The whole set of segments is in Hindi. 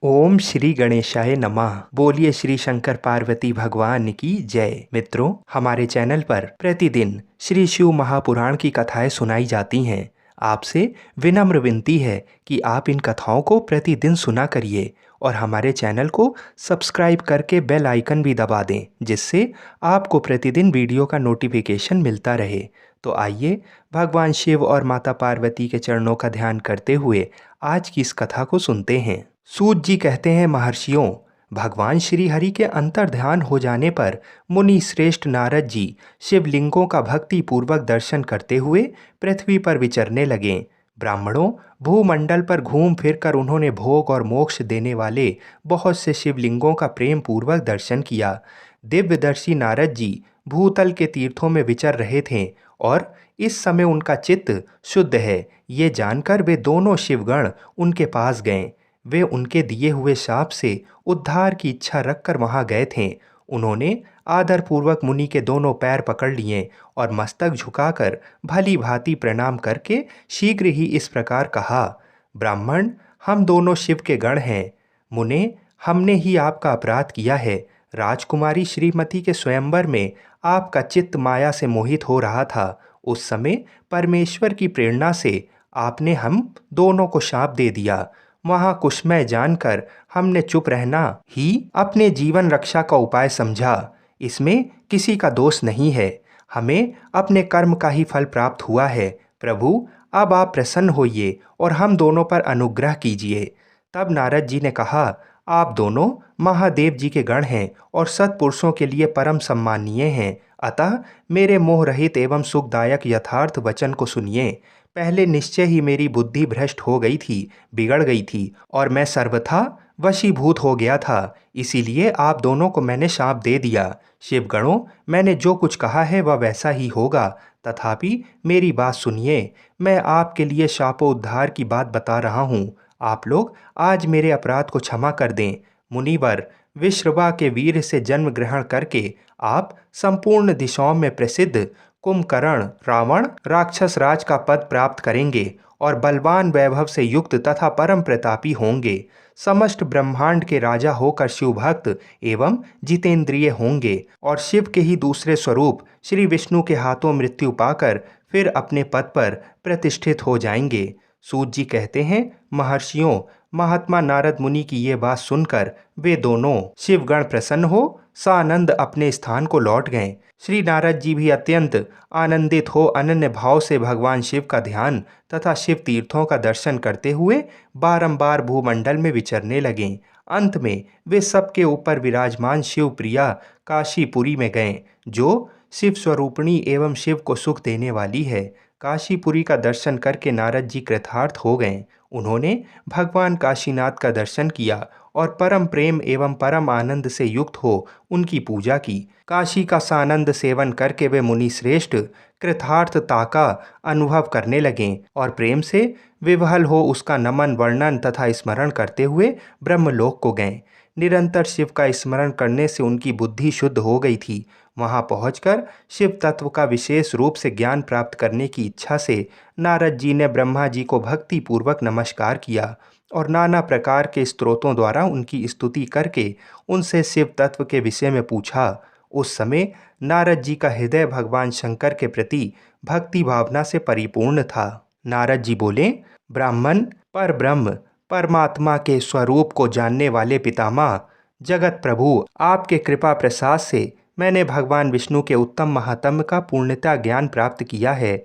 ओम श्री गणेशाय नमः। बोलिए श्री शंकर पार्वती भगवान की जय। मित्रों, हमारे चैनल पर प्रतिदिन श्री शिव महापुराण की कथाएं सुनाई जाती हैं। आपसे विनम्र विनती है कि आप इन कथाओं को प्रतिदिन सुना करिए और हमारे चैनल को सब्सक्राइब करके बेल आइकन भी दबा दें, जिससे आपको प्रतिदिन वीडियो का नोटिफिकेशन मिलता रहे। तो आइए भगवान शिव और माता पार्वती के चरणों का ध्यान करते हुए आज की इस कथा को सुनते हैं। सूत जी कहते हैं, महर्षियों, भगवान श्री हरि के अंतर्ध्यान हो जाने पर मुनि श्रेष्ठ नारद जी शिवलिंगों का भक्ति पूर्वक दर्शन करते हुए पृथ्वी पर विचरने लगे। ब्राह्मणों, भूमंडल पर घूम फिरकर उन्होंने भोग और मोक्ष देने वाले बहुत से शिवलिंगों का प्रेम पूर्वक दर्शन किया। दिव्यदर्शी नारद जी भूतल के तीर्थों में विचर रहे थे और इस समय उनका चित्त शुद्ध है, ये जानकर वे दोनों शिवगण उनके पास गए। वे उनके दिए हुए शाप से उद्धार की इच्छा रखकर वहां गए थे। उन्होंने आदरपूर्वक मुनि के दोनों पैर पकड़ लिए और मस्तक झुकाकर भली भांति प्रणाम करके शीघ्र ही इस प्रकार कहा, ब्राह्मण, हम दोनों शिव के गण हैं। मुने, हमने ही आपका अपराध किया है। राजकुमारी श्रीमती के स्वयंवर में आपका चित्त माया से मोहित हो रहा था। उस समय परमेश्वर की प्रेरणा से आपने हम दोनों को शाप दे दिया। वहां कुशमय जानकर हमने चुप रहना ही अपने जीवन रक्षा का उपाय समझा। इसमें किसी का दोष नहीं है। हमें अपने कर्म का ही फल प्राप्त हुआ है। प्रभु, अब आप प्रसन्न होइए और हम दोनों पर अनुग्रह कीजिए। तब नारद जी ने कहा, आप दोनों महादेव जी के गण हैं और सत्पुरुषों के लिए परम सम्मानीय हैं। अतः मेरे मोह रहित एवं सुखदायक यथार्थ वचन को सुनिए। पहले निश्चय ही मेरी बुद्धि भ्रष्ट हो गई थी, बिगड़ गई थी और मैं सर्वथा वशीभूत हो गया था। इसीलिए आप दोनों को मैंने शाप दे दिया। शिवगणों, मैंने जो कुछ कहा है वह वैसा ही होगा। तथापि मेरी बात सुनिए। मैं आपके लिए शापोद्धार की बात बता रहा हूँ। आप लोग आज मेरे अपराध को क्षमा कर दें। मुनिवर, विश्रवा के वीर से जन्म ग्रहण करके आप संपूर्ण दिशाओं में प्रसिद्ध कुंभकर्ण रावण राक्षस राज का पद प्राप्त करेंगे और बलवान वैभव से युक्त तथा परम प्रतापी होंगे। समस्त ब्रह्मांड के राजा होकर शिव भक्त एवं जितेंद्रिय होंगे और शिव के ही दूसरे स्वरूप श्री विष्णु के हाथों मृत्यु पाकर फिर अपने पद पर प्रतिष्ठित हो जाएंगे। सूत जी कहते हैं, महर्षियों, महात्मा नारद मुनि की ये बात सुनकर वे दोनों शिवगण प्रसन्न हो सानंद अपने स्थान को लौट गए। श्री नारद जी भी अत्यंत आनंदित हो अनन्य भाव से भगवान शिव का ध्यान तथा शिव तीर्थों का दर्शन करते हुए बारंबार भूमंडल में विचरने लगे। अंत में वे सबके ऊपर विराजमान शिव प्रिया काशीपुरी में गए, जो शिव स्वरूपिणी एवं शिव को सुख देने वाली है। काशीपुरी का दर्शन करके नारद जी कृतार्थ हो गए। उन्होंने भगवान काशीनाथ का दर्शन किया और परम प्रेम एवं परम आनंद से युक्त हो उनकी पूजा की। काशी का सानंद सेवन करके वे मुनि श्रेष्ठ कृतार्थता का अनुभव करने लगे और प्रेम से विवहल हो उसका नमन वर्णन तथा स्मरण करते हुए ब्रह्मलोक को गए। निरंतर शिव का स्मरण करने से उनकी बुद्धि शुद्ध हो गई थी। वहां पहुंचकर शिव तत्व का विशेष रूप से ज्ञान प्राप्त करने की इच्छा से नारद जी ने ब्रह्मा जी को भक्ति पूर्वक नमस्कार किया और नाना प्रकार के स्तोत्रों द्वारा उनकी स्तुति करके उनसे शिव तत्व के विषय में पूछा। उस समय नारद जी का हृदय भगवान शंकर के प्रति भक्ति भावना से परिपूर्ण था। नारद जी बोले, ब्राह्मण, पर ब्रह्म परमात्मा के स्वरूप को जानने वाले पितामह जगत प्रभु, आपके कृपा प्रसाद से मैंने भगवान विष्णु के उत्तम महात्म्य का पूर्णता ज्ञान प्राप्त किया है।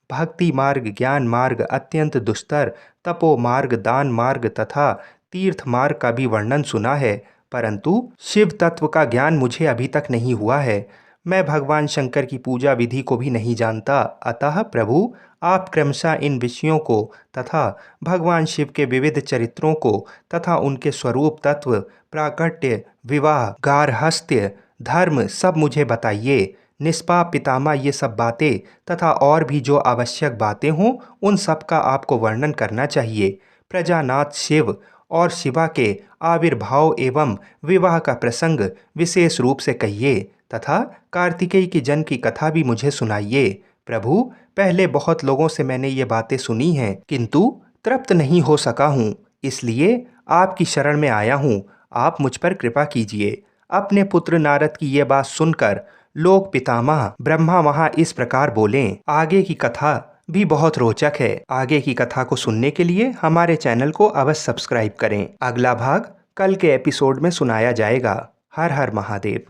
भक्ति मार्ग, ज्ञान मार्ग, अत्यंत दुस्तर तपो मार्ग, दान मार्ग तथा तीर्थ मार्ग का भी वर्णन सुना है, परंतु शिव तत्व का ज्ञान मुझे अभी तक नहीं हुआ है। मैं भगवान शंकर की पूजा विधि को भी नहीं जानता। अतः प्रभु, आप क्रमशः इन विषयों को तथा भगवान शिव के विविध चरित्रों को तथा उनके स्वरूप तत्व, प्राकट्य, विवाह, गार्हस्थ्य, धर्म सब मुझे बताइए। निष्पाप पितामह, ये सब बातें तथा और भी जो आवश्यक बातें हों उन सब का आपको वर्णन करना चाहिए। प्रजानाथ शिव और शिवा के आविर्भाव एवं विवाह का प्रसंग विशेष रूप से कहिए तथा कार्तिकेय की जन्म की कथा भी मुझे सुनाइए। प्रभु, पहले बहुत लोगों से मैंने ये बातें सुनी हैं, किंतु तृप्त नहीं हो सका हूँ। इसलिए आपकी शरण में आया हूँ, आप मुझ पर कृपा कीजिए। अपने पुत्र नारद की ये बात सुनकर लोक पितामह ब्रह्मा वहाँ इस प्रकार बोले। आगे की कथा भी बहुत रोचक है। आगे की कथा को सुनने के लिए हमारे चैनल को अवश्य सब्सक्राइब करें। अगला भाग कल के एपिसोड में सुनाया जाएगा। हर हर महादेव।